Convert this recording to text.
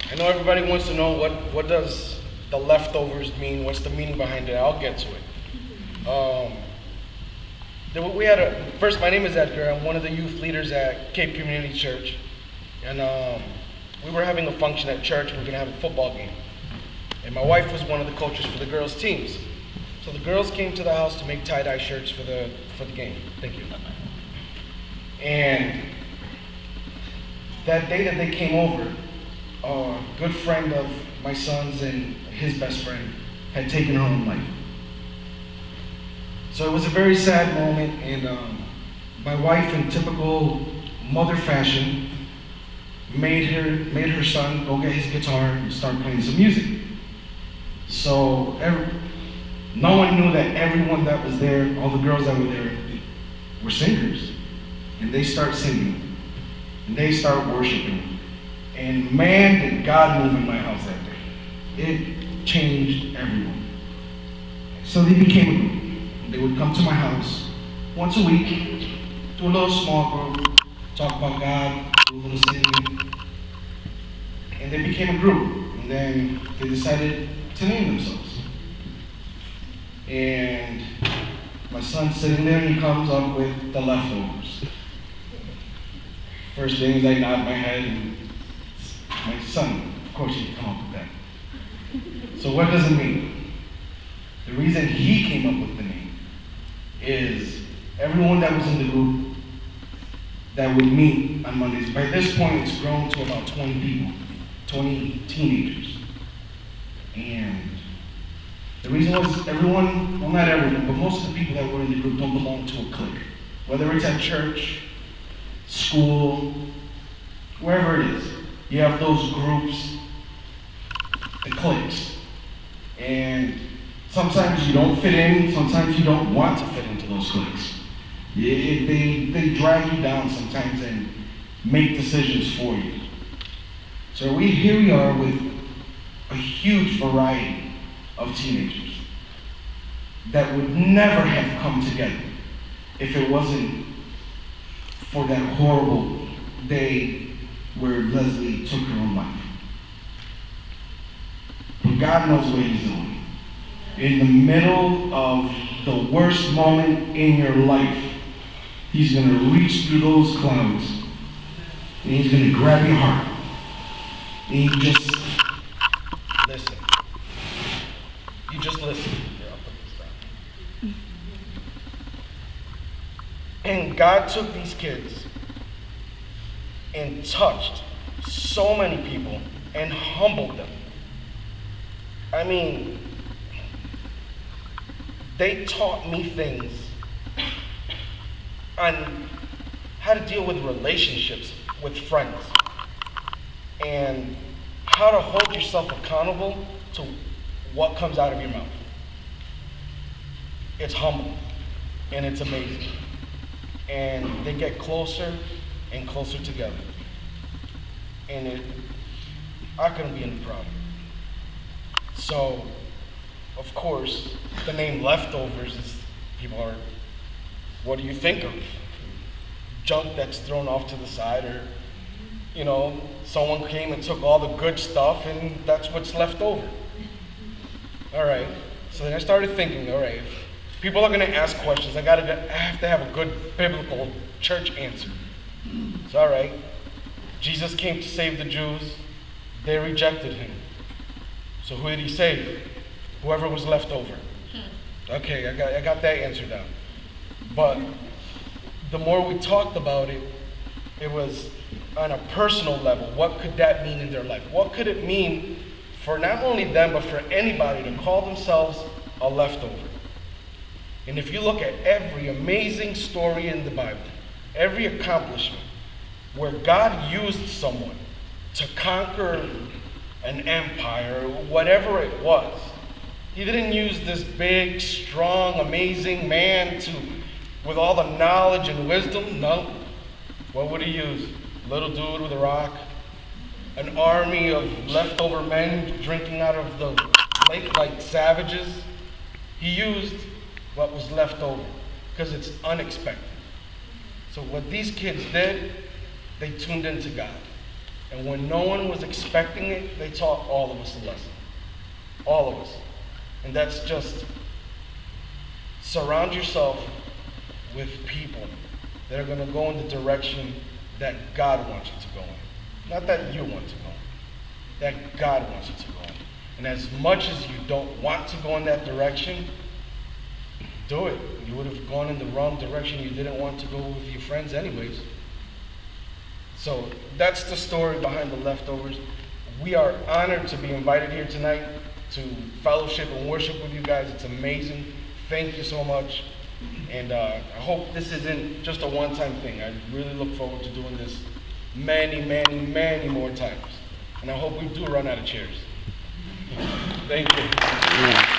I know everybody wants to know what does the leftovers mean. What's the meaning behind it? I'll get to it. We had first. My name is Edgar. I'm one of the youth leaders at Cape Community Church, and we were having a function at church. We were gonna have a football game, and my wife was one of the coaches for the girls' teams. So the girls came to the house to make tie-dye shirts for the game. Thank you. And that day that they came over, a good friend of my son's and his best friend had taken her own life. So it was a very sad moment, and my wife, in typical mother fashion, made her son go get his guitar and start playing some music. So no one knew that everyone that was there, all the girls that were there, were singers. And they start singing, and they start worshiping. And man, did God move in my house that day. It changed everyone. So they became a group. They would come to my house once a week, do a little small group, talk about God, do a little singing. And they became a group. And then they decided to name themselves. And my son's sitting there, and he comes up with the leftovers. First thing is I nod my head, and my son, of course, he come up with that. So what does it mean? The reason he came up with the name is everyone that was in the group that would meet on Mondays. By this point, it's grown to about 20 people, 20 teenagers. And the reason was everyone, well, not everyone, but most of the people that were in the group don't belong to a clique. Whether it's at church, school, wherever it is, you have those groups, the cliques. And sometimes you don't fit in, sometimes you don't want to fit into those cliques. They drag you down sometimes and make decisions for you. So here we are with a huge variety of teenagers that would never have come together if it wasn't for that horrible day where Leslie took her own life. But God knows what He's doing. In the middle of the worst moment in your life, He's going to reach through those clouds, and He's going to grab your heart, and you just listen. You just listen. Here, I'll put this down. And God took these kids and touched so many people and humbled them. I mean, they taught me things on how to deal with relationships with friends and how to hold yourself accountable to what comes out of your mouth. It's humbling and it's amazing. And they get closer and closer together. And I couldn't be any prouder. So, of course, the name Leftovers is, people are, what do you think of? Junk that's thrown off to the side, or, someone came and took all the good stuff and that's what's left over. All right, so then I started thinking, all right, if people are gonna ask questions, I have to have a good biblical church answer. So all right, Jesus came to save the Jews, they rejected Him. So who did He save? Whoever was left over. Okay, I got that answer down. But the more we talked about it, it was on a personal level. What could that mean in their life? What could it mean for not only them, but for anybody to call themselves a leftover? And if you look at every amazing story in the Bible, every accomplishment where God used someone to conquer an empire, whatever it was, He didn't use this big, strong, amazing man with all the knowledge and wisdom. No. What would He use? Little dude with a rock? An army of leftover men drinking out of the lake like savages? He used what was left over because it's unexpected. So what these kids did, they tuned into God. And when no one was expecting it, they taught all of us a lesson. All of us. And that's just surround yourself with people that are going to go in the direction that God wants you to go in. Not that you want to go in, that God wants you to go in. And as much as you don't want to go in that direction, do it. You would have gone in the wrong direction. You didn't want to go with your friends anyways. So that's the story behind the Leftovers. We are honored to be invited here tonight to fellowship and worship with you guys. It's amazing. Thank you so much. And I hope this isn't just a one-time thing. I really look forward to doing this many, many, many more times. And I hope we do run out of chairs. Thank you.